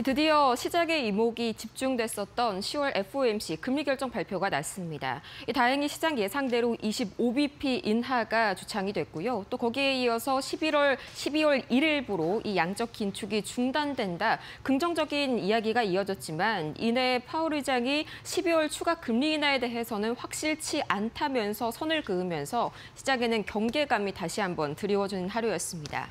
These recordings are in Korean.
드디어 시장의 이목이 집중됐었던 10월 FOMC 금리 결정 발표가 났습니다. 다행히 시장 예상대로 25bp 인하가 주창이 됐고요. 또 거기에 이어서 12월 1일부로 이 양적 긴축이 중단된다. 긍정적인 이야기가 이어졌지만 이내 파월 의장이 12월 추가 금리 인하에 대해서는 확실치 않다면서 선을 그으면서 시장에는 경계감이 다시 한번 드리워지는 하루였습니다.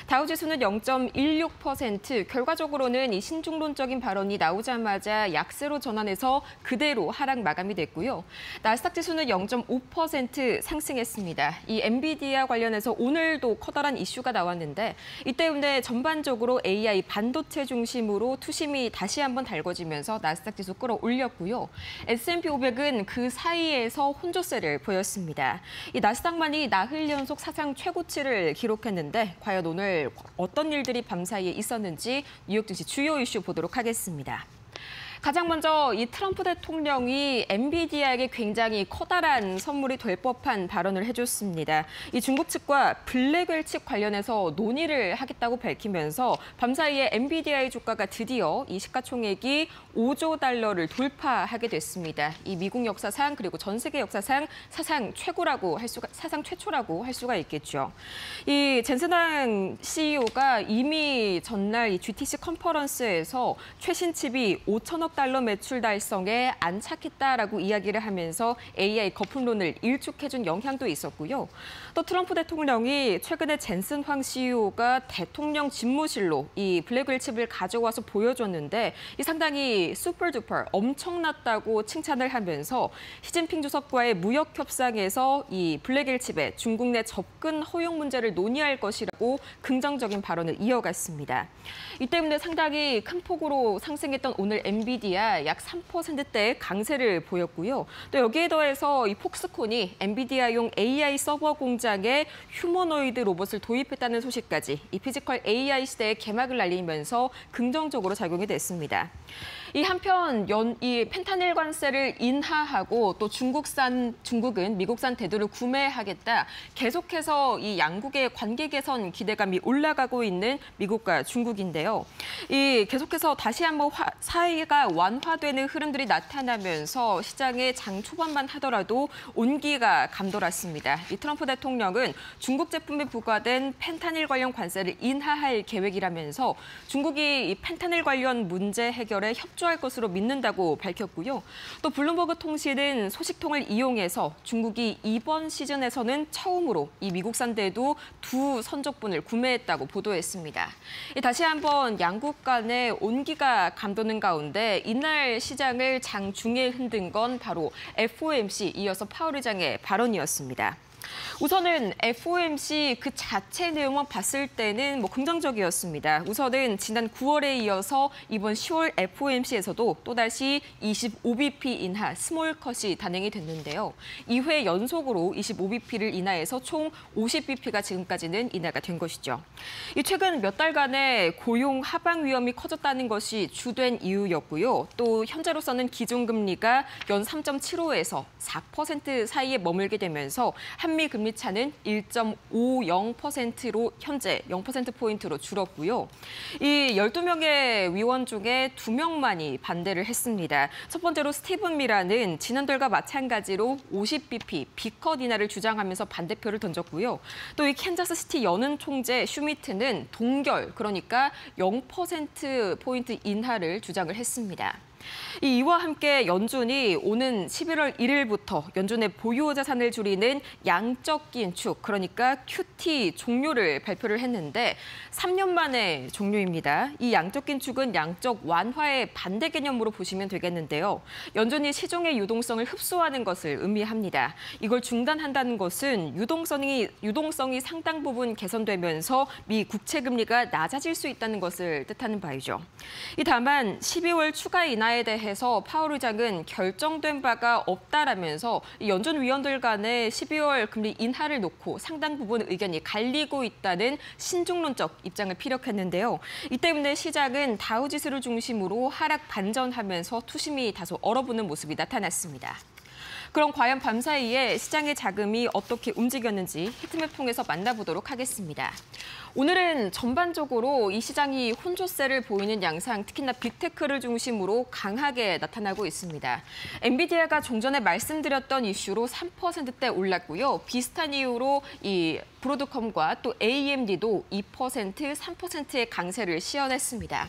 다우지수는 0.16%, 결과적으로는 이 신중론적인 발언이 나오자마자 약세로 전환해서 그대로 하락 마감이 됐고요. 나스닥 지수는 0.5% 상승했습니다. 이 엔비디아 관련해서 오늘도 커다란 이슈가 나왔는데 이 때문에 전반적으로 AI 반도체 중심으로 투심이 다시 한번 달궈지면서 나스닥 지수 끌어올렸고요. S&P 500은 그 사이에서 혼조세를 보였습니다. 이 나스닥만이 나흘 연속 사상 최고치를 기록했는데 과연 오늘 어떤 일들이 밤사이에 있었는지 뉴욕 증시 주요 이슈 보도록 하겠습니다. 가장 먼저 이 트럼프 대통령이 엔비디아에게 굉장히 커다란 선물이 될 법한 발언을 해줬습니다. 이 중국 측과 블랙웰 측 관련해서 논의를 하겠다고 밝히면서 밤사이에 엔비디아의 주가가 드디어 이 시가총액이 5조 달러를 돌파하게 됐습니다. 이 미국 역사상 그리고 전 세계 역사상 사상 최초라고 할 수가 있겠죠. 이 젠슨 CEO가 이미 전날 이 GTC 컨퍼런스에서 최신 칩이 5천억 달러 매출 달성에 안착했다라고 이야기를 하면서 AI 거품론을 일축해준 영향도 있었고요. 또 트럼프 대통령이 최근에 젠슨 황 CEO가 대통령 집무실로 이 블랙웰 칩을 가져와서 보여줬는데 이 상당히 슈퍼두퍼 엄청났다고 칭찬을 하면서 시진핑 주석과의 무역 협상에서 이 블랙웰 칩의 중국 내 접근 허용 문제를 논의할 것이라고 긍정적인 발언을 이어갔습니다. 이 때문에 상당히 큰 폭으로 상승했던 오늘 엔비디아 약 3%대 강세를 보였고요. 또 여기에 더해서 이 폭스콘이 엔비디아용 AI 서버 공장에 휴머노이드 로봇을 도입했다는 소식까지 이 피지컬 AI 시대의 개막을 알리면서 긍정적으로 작용이 됐습니다. 이 한편 이 펜타닐 관세를 인하하고 또 중국은 미국산 대두를 구매하겠다. 계속해서 이 양국의 관계 개선 기대감이 올라가고 있는 미국과 중국인데요. 이 계속해서 다시 한번 사이가 완화되는 흐름들이 나타나면서 시장의 장 초반만 하더라도 온기가 감돌았습니다. 이 트럼프 대통령은 중국 제품에 부과된 펜타닐 관련 관세를 인하할 계획이라면서 중국이 이 펜타닐 관련 문제 해결에 협조할 것으로 믿는다고 밝혔고요. 또 블룸버그 통신은 소식통을 이용해서 중국이 이번 시즌에서는 처음으로 이 미국산 대두 2선적분을 구매했다고 보도했습니다. 다시 한번 양국 간의 온기가 감도는 가운데 이날 시장을 장중에 흔든 건 바로 FOMC 이어서 파월 의장의 발언이었습니다. 우선은 FOMC 그 자체 내용만 봤을 때는 긍정적이었습니다. 우선은 지난 9월에 이어서 이번 10월 FOMC에서도 또다시 25bp 인하 스몰 컷이 단행이 됐는데요. 2회 연속으로 25bp를 인하해서 총 50bp가 지금까지는 인하가 된 것이죠. 최근 몇 달간의 고용 하방 위험이 커졌다는 것이 주된 이유였고요. 또 현재로서는 기준금리가 연 3.75에서 4% 사이에 머물게 되면서 한미 금리 차는 1.50%로 현재 0%포인트로 줄었고요. 이 12명의 위원 중에 2명만이 반대를 했습니다. 첫 번째로 스티븐 미라는 지난달과 마찬가지로 50bp B컷 인하를 주장하면서 반대표를 던졌고요. 또 이 캔자스시티 연은 총재 슈미트는 동결, 그러니까 0%포인트 인하를 주장을 했습니다. 이와 함께 연준이 오는 11월 1일부터 연준의 보유 자산을 줄이는 양적 긴축, 그러니까 QT 종료를 발표를 했는데 3년 만에 종료입니다. 이 양적 긴축은 양적 완화의 반대 개념으로 보시면 되겠는데요. 연준이 시중의 유동성을 흡수하는 것을 의미합니다. 이걸 중단한다는 것은 유동성이 상당 부분 개선되면서 미 국채 금리가 낮아질 수 있다는 것을 뜻하는 바이죠. 다만 12월 추가 인하에 대해서 파월 의장은 결정된 바가 없다라면서 연준 위원들 간의 12월 금리 인하를 놓고 상당 부분 의견이 갈리고 있다는 신중론적 입장을 피력했는데요. 이 때문에 시장은 다우지수를 중심으로 하락 반전하면서 투심이 다소 얼어붙는 모습이 나타났습니다. 그럼 과연 밤사이에 시장의 자금이 어떻게 움직였는지 히트맵 통해서 만나보도록 하겠습니다. 오늘은 전반적으로 이 시장이 혼조세를 보이는 양상, 특히나 빅테크를 중심으로 강하게 나타나고 있습니다. 엔비디아가 종전에 말씀드렸던 이슈로 3%대 올랐고요. 비슷한 이유로 이 브로드컴과 또 AMD도 2%, 3%의 강세를 시현했습니다.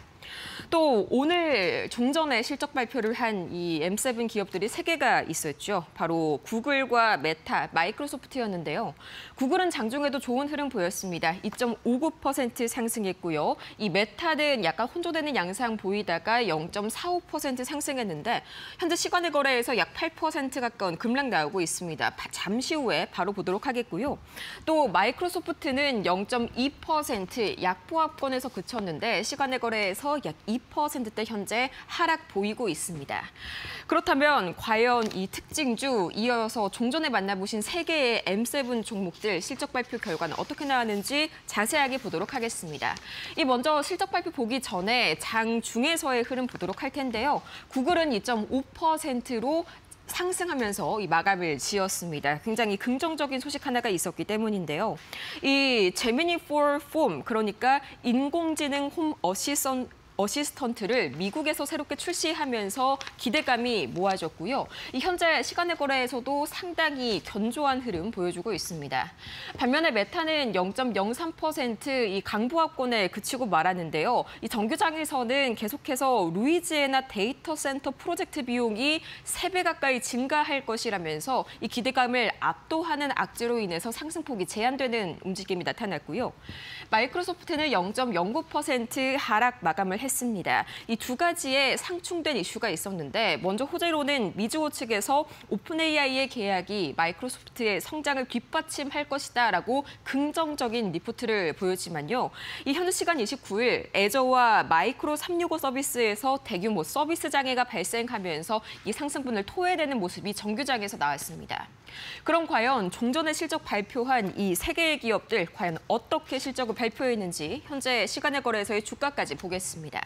또 오늘 종전에 실적 발표를 한 이 M7 기업들이 3개가 있었죠. 바로 구글과 메타, 마이크로소프트였는데요. 구글은 장중에도 좋은 흐름 보였습니다. 2.59% 상승했고요. 이 메타는 약간 혼조되는 양상 보이다가 0.45% 상승했는데 현재 시간의 거래에서 약 8% 가까운 급락 나오고 있습니다. 잠시 후에 바로 보도록 하겠고요. 또 마이크로소프트는 0.2% 약보합권에서 그쳤는데 시간의 거래에서 약 2%대 현재 하락 보이고 있습니다. 그렇다면 과연 이 특징주 이어서 종전에 만나보신 3개의 M7 종목들 실적 발표 결과는 어떻게 나왔는지 자세하게 보도록 하겠습니다. 이 먼저 실적 발표 보기 전에 장중에서의 흐름 보도록 할 텐데요. 구글은 2.5%로 상승하면서 이 마감을 지었습니다. 굉장히 긍정적인 소식 하나가 있었기 때문인데요. 이 제미니 4 폼, 그러니까 인공지능 홈 어시스턴트를 미국에서 새롭게 출시하면서 기대감이 모아졌고요. 이 현재 시간의 거래에서도 상당히 견조한 흐름 보여주고 있습니다. 반면에 메타는 0.03% 이 강보합권에 그치고 말았는데요. 이 정규장에서는 계속해서 루이지애나 데이터 센터 프로젝트 비용이 3배 가까이 증가할 것이라면서 이 기대감을 압도하는 악재로 인해서 상승폭이 제한되는 움직임이 나타났고요. 마이크로소프트는 0.09% 하락 마감을 했습니다. 이 두 가지의 상충된 이슈가 있었는데 먼저 호재로는 미즈호 측에서 오픈 AI의 계약이 마이크로소프트의 성장을 뒷받침할 것이다라고 긍정적인 리포트를 보였지만요. 이 현지 시간 29일 애저와 마이크로 365 서비스에서 대규모 서비스 장애가 발생하면서 이 상승분을 토해내는 모습이 정규장에서 나왔습니다. 그럼 과연 종전에 실적 발표한 이 3개의 기업들 과연 어떻게 실적을 발표했는지 현재 시간의 거래에서의 주가까지 보겠습니다.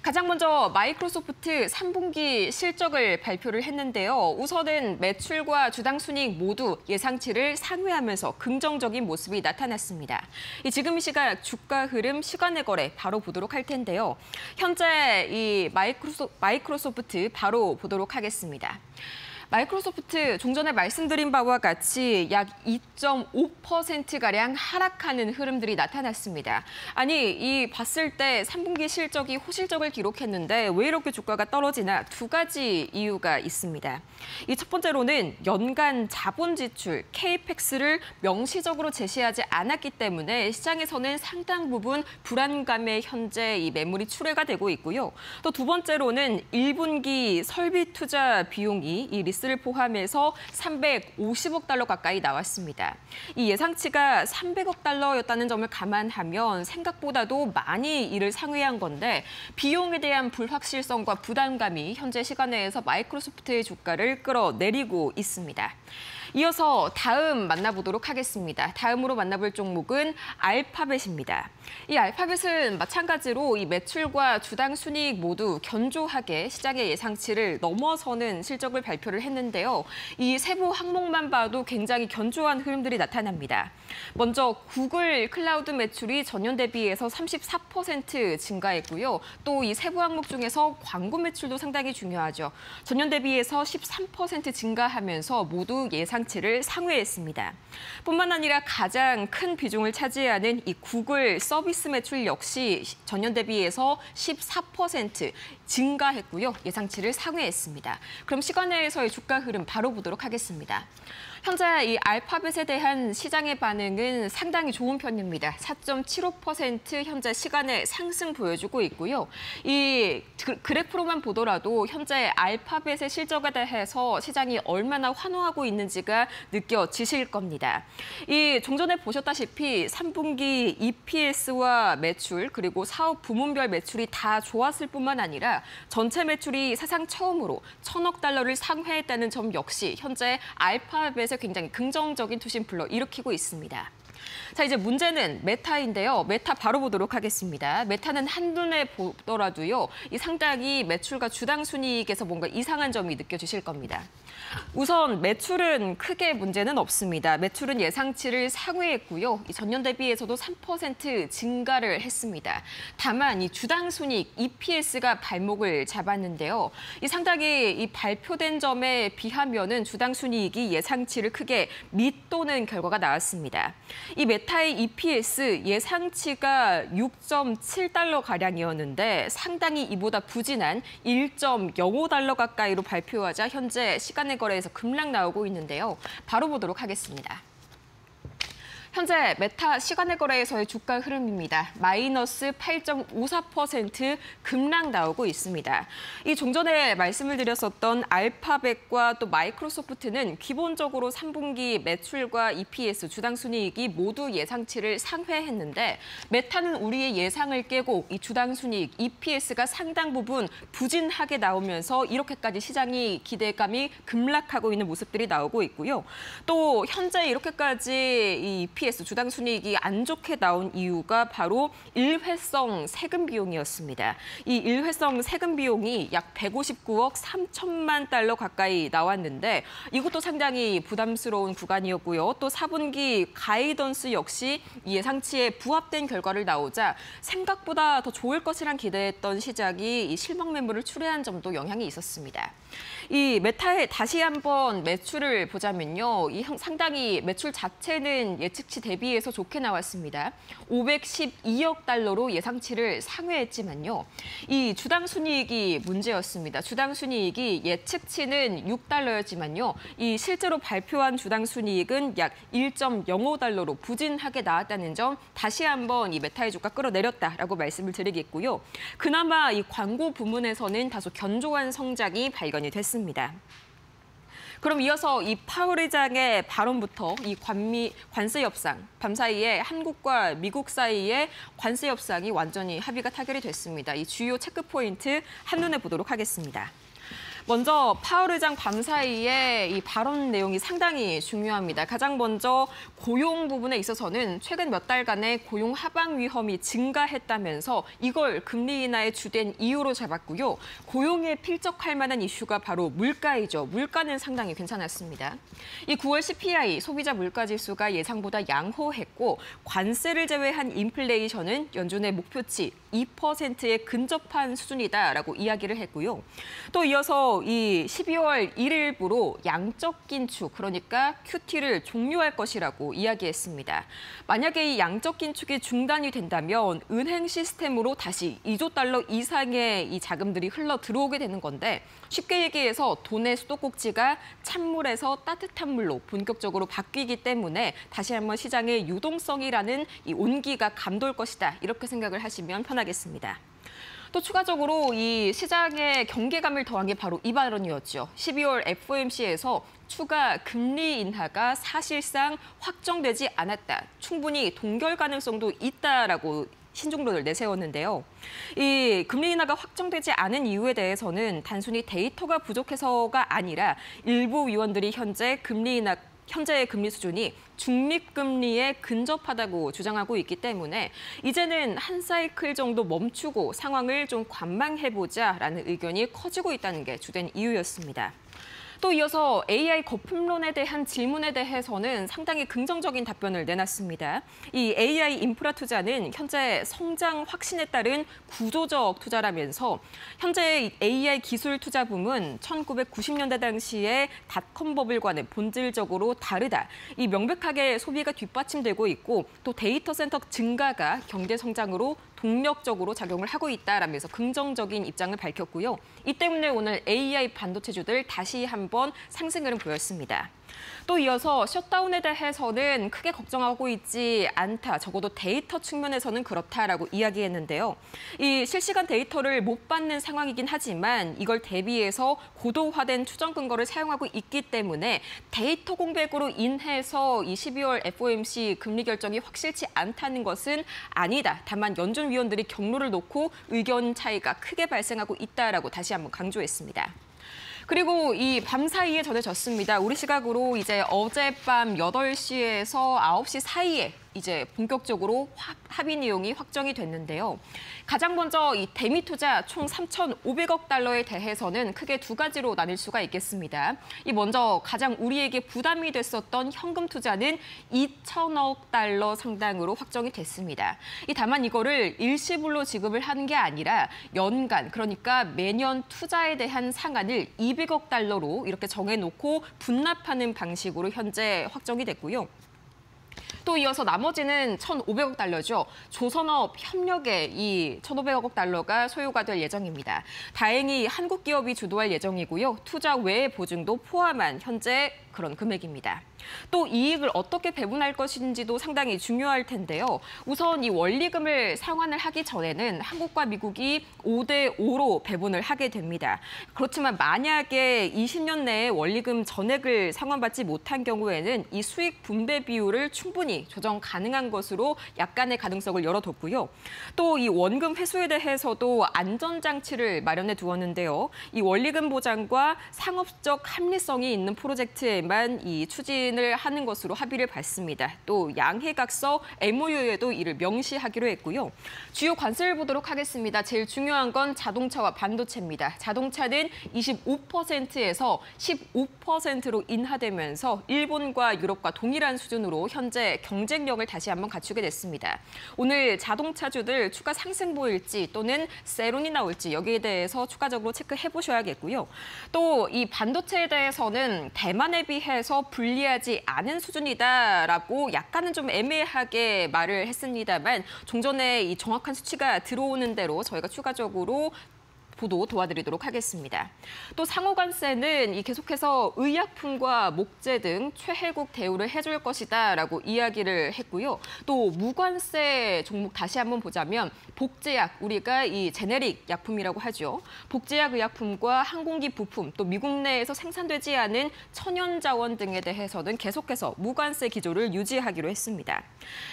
가장 먼저 마이크로소프트 3분기 실적을 발표를 했는데요. 우선은 매출과 주당 순이익 모두 예상치를 상회하면서 긍정적인 모습이 나타났습니다. 지금 이 시각 주가 흐름 시간의 거래 바로 보도록 할 텐데요. 현재 이 마이크로소프트 바로 보도록 하겠습니다. 마이크로소프트 종전에 말씀드린 바와 같이 약 2.5%가량 하락하는 흐름들이 나타났습니다. 아니, 이 봤을 때 3분기 실적이 호실적을 기록했는데 왜 이렇게 주가가 떨어지나 두 가지 이유가 있습니다. 이 첫 번째로는 연간 자본 지출, KPEX를 명시적으로 제시하지 않았기 때문에 시장에서는 상당 부분 불안감에 현재 이 매물이 출회가 되고 있고요. 또 두 번째로는 1분기 설비 투자 비용이 이 리스를 포함해서 350억 달러 가까이 나왔습니다. 이 예상치가 300억 달러였다는 점을 감안하면 생각보다도 많이 이를 상회한 건데 비용에 대한 불확실성과 부담감이 현재 시간에서 마이크로소프트의 주가를 끌어내리고 있습니다. 이어서 다음 만나보도록 하겠습니다. 다음으로 만나볼 종목은 알파벳입니다. 이 알파벳은 마찬가지로 이 매출과 주당 순이익 모두 견조하게 시장의 예상치를 넘어서는 실적을 발표를 했는데요. 이 세부 항목만 봐도 굉장히 견조한 흐름들이 나타납니다. 먼저 구글 클라우드 매출이 전년 대비해서 34% 증가했고요. 또 이 세부 항목 중에서 광고 매출도 상당히 중요하죠. 전년 대비해서 13% 증가하면서 모두 예상치를 상회했습니다. 뿐만 아니라 가장 큰 비중을 차지하는 이 구글 서비스 매출 역시 전년 대비해서 14% 증가했고요. 예상치를 상회했습니다. 그럼 시간에서의 주가 흐름 바로 보도록 하겠습니다. 현재 이 알파벳에 대한 시장의 반응은 상당히 좋은 편입니다. 4.75% 현재 시간의 상승 보여주고 있고요. 이 그래프로만 보더라도 현재 알파벳의 실적에 대해서 시장이 얼마나 환호하고 있는지가 느껴지실 겁니다. 이 종전에 보셨다시피 3분기 EPS와 매출 그리고 사업 부문별 매출이 다 좋았을 뿐만 아니라 전체 매출이 사상 처음으로 1,000억 달러를 상회했다는 점 역시 현재 알파벳에 굉장히 긍정적인 투심플로 일으키고 있습니다. 자, 이제 문제는 메타인데요. 메타 바로 보도록 하겠습니다. 메타는 한눈에 보더라도요, 이 상당히 매출과 주당 순이익에서 뭔가 이상한 점이 느껴지실 겁니다. 우선 매출은 크게 문제는 없습니다. 매출은 예상치를 상회했고요. 이 전년 대비해서도 3% 증가를 했습니다. 다만 이 주당 순이익 EPS가 발목을 잡았는데요. 이 상당히 이 발표된 점에 비하면은 주당 순이익이 예상치를 크게 밑도는 결과가 나왔습니다. 이 메타의 EPS 예상치가 6.7달러 가량이었는데 상당히 이보다 부진한 1.05달러 가까이로 발표하자 현재 시간의 거래에서 급락 나오고 있는데요. 바로 보도록 하겠습니다. 현재 메타 시간의 거래에서의 주가 흐름입니다. 마이너스 8.54% 급락 나오고 있습니다. 이 종전에 말씀을 드렸었던 알파벳과 또 마이크로소프트는 기본적으로 3분기 매출과 EPS, 주당 순이익이 모두 예상치를 상회했는데 메타는 우리의 예상을 깨고 이 주당 순이익, EPS가 상당 부분 부진하게 나오면서 이렇게까지 시장이 기대감이 급락하고 있는 모습들이 나오고 있고요. 또 현재 이렇게까지 이 EPS, 주당 순이익이 안 좋게 나온 이유가 바로 일회성 세금 비용이었습니다. 이 일회성 세금 비용이 약 159억 3천만 달러 가까이 나왔는데 이것도 상당히 부담스러운 구간이었고요. 또 4분기 가이던스 역시 예상치에 부합된 결과를 나오자 생각보다 더 좋을 것이란 기대했던 시장이 이 실망 매물을 출회한 점도 영향이 있었습니다. 이 메타의 다시 한번 매출을 보자면요. 이 상당히 매출 자체는 예측치 대비해서 좋게 나왔습니다. 512억 달러로 예상치를 상회했지만요. 이 주당 순이익이 문제였습니다. 주당 순이익이 예측치는 6달러였지만요. 이 실제로 발표한 주당 순이익은 약 1.05달러로 부진하게 나왔다는 점 다시 한번 이 메타의 주가 끌어내렸다라고 말씀을 드리겠고요. 그나마 이 광고 부문에서는 다소 견조한 성장이 발견이 됐습니다. 그럼 이어서 이 파월 의장의 발언부터 이 관세 협상, 밤사이에 한국과 미국 사이의 관세 협상이 완전히 합의가 타결이 됐습니다. 이 주요 체크 포인트 한눈에 보도록 하겠습니다. 먼저 파월 의장 밤사이에 이 발언 내용이 상당히 중요합니다. 가장 먼저 고용 부분에 있어서는 최근 몇 달간의 고용 하방 위험이 증가했다면서 이걸 금리 인하의 주된 이유로 잡았고요. 고용에 필적할 만한 이슈가 바로 물가이죠. 물가는 상당히 괜찮았습니다. 이 9월 CPI 소비자 물가 지수가 예상보다 양호했고 관세를 제외한 인플레이션은 연준의 목표치 2%에 근접한 수준이다라고 이야기를 했고요. 또 이어서 이 12월 1일부로 양적 긴축, 그러니까 QT를 종료할 것이라고 이야기했습니다. 만약에 이 양적 긴축이 중단이 된다면 은행 시스템으로 다시 2조 달러 이상의 이 자금들이 흘러 들어오게 되는 건데 쉽게 얘기해서 돈의 수도꼭지가 찬물에서 따뜻한 물로 본격적으로 바뀌기 때문에 다시 한번 시장의 유동성이라는 이 온기가 감돌 것이다. 이렇게 생각을 하시면 편하겠습니다. 또 추가적으로 이 시장의 경계감을 더한 게 바로 이 발언이었죠. 12월 FOMC에서 추가 금리 인하가 사실상 확정되지 않았다. 충분히 동결 가능성도 있다라고 신중론을 내세웠는데요. 이 금리 인하가 확정되지 않은 이유에 대해서는 단순히 데이터가 부족해서가 아니라 일부 위원들이 현재의 금리 수준이 중립금리에 근접하다고 주장하고 있기 때문에 이제는 한 사이클 정도 멈추고 상황을 좀 관망해보자라는 의견이 커지고 있다는 게 주된 이유였습니다. 또 이어서 AI 거품론에 대한 질문에 대해서는 상당히 긍정적인 답변을 내놨습니다. 이 AI 인프라 투자는 현재 성장 확신에 따른 구조적 투자라면서 현재 AI 기술 투자 붐은 1990년대 당시의 닷컴 버블과는 본질적으로 다르다. 이 명백하게 소비가 뒷받침되고 있고 또 데이터 센터 증가가 경제 성장으로 동력적으로 작용을 하고 있다라면서 긍정적인 입장을 밝혔고요. 이 때문에 오늘 AI 반도체주들 다시 한번 상승 흐름 보였습니다. 또 이어서 셧다운에 대해서는 크게 걱정하고 있지 않다. 적어도 데이터 측면에서는 그렇다라고 이야기했는데요. 이 실시간 데이터를 못 받는 상황이긴 하지만 이걸 대비해서 고도화된 추정 근거를 사용하고 있기 때문에 데이터 공백으로 인해서 이 12월 FOMC 금리 결정이 확실치 않다는 것은 아니다. 다만 연준 위원들이 경로를 놓고 의견 차이가 크게 발생하고 있다라고 다시 한번 강조했습니다. 그리고 이 밤 사이에 전해졌습니다. 우리 시각으로 이제 어젯밤 8시에서 9시 사이에 이제 본격적으로 합의 내용이 확정이 됐는데요. 가장 먼저 이 대미 투자 총 3,500억 달러에 대해서는 크게 두 가지로 나눌 수가 있겠습니다. 이 먼저 가장 우리에게 부담이 됐었던 현금 투자는 2,000억 달러 상당으로 확정이 됐습니다. 다만 이거를 일시불로 지급을 하는 게 아니라 연간, 그러니까 매년 투자에 대한 상한을 200억 달러로 이렇게 정해놓고 분납하는 방식으로 현재 확정이 됐고요. 또 이어서 나머지는 1,500억 달러죠. 조선업 협력에 이 1,500억 달러가 소요가 될 예정입니다. 다행히 한국 기업이 주도할 예정이고요. 투자 외의 보증도 포함한 현재 그런 금액입니다. 또 이익을 어떻게 배분할 것인지도 상당히 중요할 텐데요. 우선 이 원리금을 상환을 하기 전에는 한국과 미국이 5대5로 배분을 하게 됩니다. 그렇지만 만약에 20년 내에 원리금 전액을 상환받지 못한 경우에는 이 수익 분배 비율을 충분히 조정 가능한 것으로 약간의 가능성을 열어뒀고요. 또 이 원금 회수에 대해서도 안전장치를 마련해 두었는데요. 이 원리금 보장과 상업적 합리성이 있는 프로젝트에만 이 추진을 하는 것으로 합의를 봤습니다. 또 양해각서 MOU에도 이를 명시하기로 했고요. 주요 관세를 보도록 하겠습니다. 제일 중요한 건 자동차와 반도체입니다. 자동차는 25%에서 15%로 인하되면서 일본과 유럽과 동일한 수준으로 현재 경쟁력을 다시 한번 갖추게 됐습니다. 오늘 자동차주들 추가 상승 보일지 또는 세론이 나올지 여기에 대해서 추가적으로 체크해 보셔야겠고요. 또 이 반도체에 대해서는 대만에 비해서 불리하지 않은 수준이다라고 약간은 좀 애매하게 말을 했습니다만 종전에 이 정확한 수치가 들어오는 대로 저희가 추가적으로 보도 도와드리도록 하겠습니다. 또 상호관세는 이 계속해서 의약품과 목재 등 최혜국 대우를 해줄 것이다라고 이야기를 했고요. 또 무관세 종목 다시 한번 보자면 복제약, 우리가 이 제네릭 약품이라고 하죠. 복제약 의약품과 항공기 부품, 또 미국 내에서 생산되지 않은 천연자원 등에 대해서는 계속해서 무관세 기조를 유지하기로 했습니다.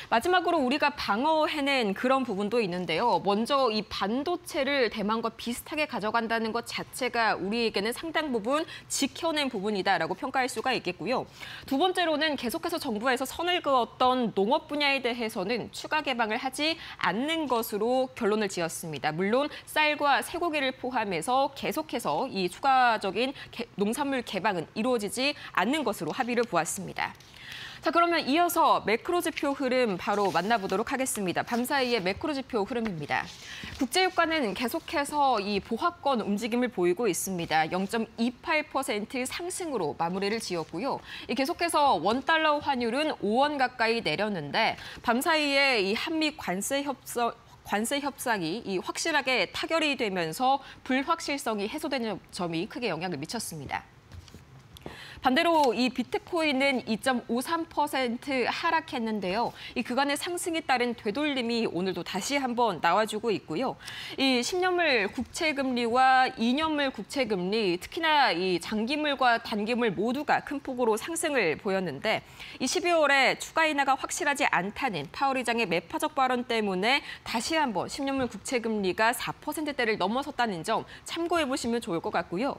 마지막으로 우리가 방어해낸 그런 부분도 있는데요. 먼저 이 반도체를 대만과 비슷하게 가져간다는 것 자체가 우리에게는 상당 부분 지켜낸 부분이다라고 평가할 수가 있겠고요. 두 번째로는 계속해서 정부에서 선을 그었던 농업 분야에 대해서는 추가 개방을 하지 않는 것으로 결론을 지었습니다. 물론 쌀과 쇠고기를 포함해서 계속해서 이 추가적인 농산물 개방은 이루어지지 않는 것으로 합의를 보았습니다. 자, 그러면 이어서 매크로 지표 흐름 바로 만나보도록 하겠습니다. 밤사이의 매크로 지표 흐름입니다. 국제유가는 계속해서 이 보합권 움직임을 보이고 있습니다. 0.28% 상승으로 마무리를 지었고요. 계속해서 원달러 환율은 5원 가까이 내렸는데 밤사이에 이 한미 관세 협상이 확실하게 타결이 되면서 불확실성이 해소되는 점이 크게 영향을 미쳤습니다. 반대로 이 비트코인은 2.53% 하락했는데요. 이 그간의 상승에 따른 되돌림이 오늘도 다시 한번 나와주고 있고요. 이 10년물 국채금리와 2년물 국채금리, 특히나 이 장기물과 단기물 모두가 큰 폭으로 상승을 보였는데 이 12월에 추가 인하가 확실하지 않다는 파월 의장의 매파적 발언 때문에 다시 한번 10년물 국채금리가 4%대를 넘어섰다는 점 참고해 보시면 좋을 것 같고요.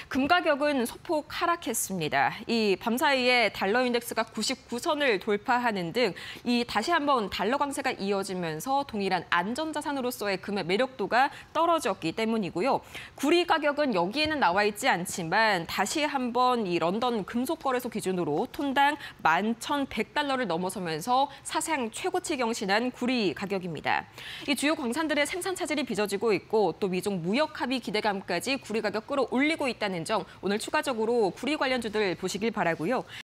금 가격은 소폭 하락했습니다. 이 밤사이에 달러 인덱스가 99선을 돌파하는 등 이 다시 한번 달러 강세가 이어지면서 동일한 안전자산으로서의 금의 매력도가 떨어졌기 때문이고요. 구리 가격은 여기에는 나와 있지 않지만 다시 한번 이 런던 금속거래소 기준으로 톤당 11,100달러를 넘어서면서 사상 최고치 경신한 구리 가격입니다. 이 주요 광산들의 생산 차질이 빚어지고 있고 또 미중 무역 합의 기대감까지 구리 가격 끌어올리고 있다는 점 오늘 추가적으로 구리 관련주들 보시길 바라고요.